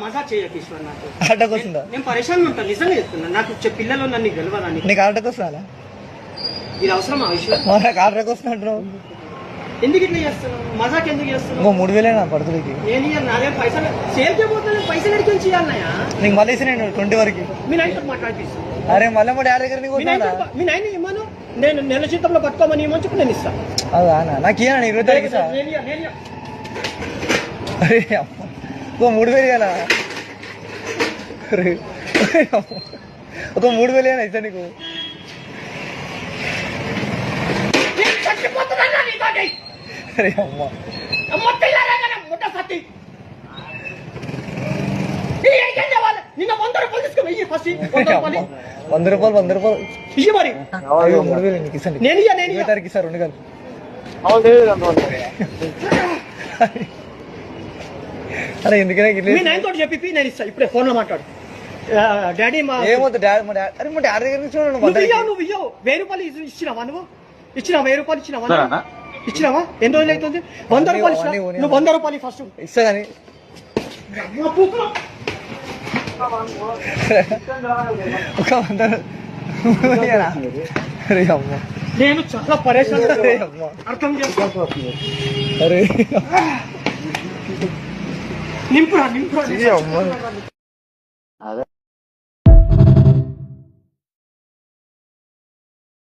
మజా చేయకు ఈశ్వర్, నాకు ఆటకు వస్తుందా? నేను పరేషాన్ ఉంటాను, నిజంగా చెప్తున్నా. నాకు పిల్లలు నన్ను గెలవదని. నీకు ఆటకు వస్తుందా? ఇది అవసరమా ఈశ్వర్? నాకు ఆటకు వస్తున్నా అంటున్నావు, ఎందుకు ఇట్లా చేస్తున్నావు? మజాక్ ఎందుకు చేస్తున్నావు? ఇంకో 3000 పడుతుంది. నేను నాదే పైసలు సేవ్ చేయబోతున్నా, పైసలు ఎడికి చేయాలన్నాయా? నీకు మళ్ళీ నేను 20 వరకు మీ నాయనతో మాట్లాడిపిస్తాను. అరే మళ్ళీ మా డాడీ దగ్గర మీ నాయన ఇవ్వను, నేను నెల జీతంలో పట్టుకోమని ఇవ్వని చెప్పి నేను ఇస్తాను. అదా నాకు ఇయ్యనా 20 తారీఖు ఇస్తా. అరే ఇంకో 3000 కదా, ఒక 3000 ఇస్తా నీకు. అరే అమ్మ నిన్న 100 రూపాయలు తీసుకుని ఫస్ట్ 100 రూపాయలు 100 రూపాయలు ఇయ్యి మరి. 3000 నీకు ఇస్తాను. నేను 20 తారీఖు ఇస్తా 2 గంటలు. అరే ఎందుకనే మీ నాయన తోటి చెప్పి నేను ఇస్తా, ఇప్పుడే ఫోన్ లో మాట్లాడు. డాడీ మా ఏమవుతుంది డాడీ, అరే మా డాడీ దగ్గర నుంచి నువ్వు ఇయ్యవు 1000 రూపాయలు ఇచ్చినావా? నువ్వు ఇచ్చినావా? 1000 రూపాయలు ఇచ్చినావా? ఎన్ని రోజులు అవుతుంది? 100 రూపాయలు ఇచ్చినా నువ్వు 100 రూపాయలు ఫస్ట్ ఇస్తా కానీ ఒక 100. అరే అమ్మ నేను చాలా పరేషాన్, అర్థం చేసుకో. అరే నింపురా.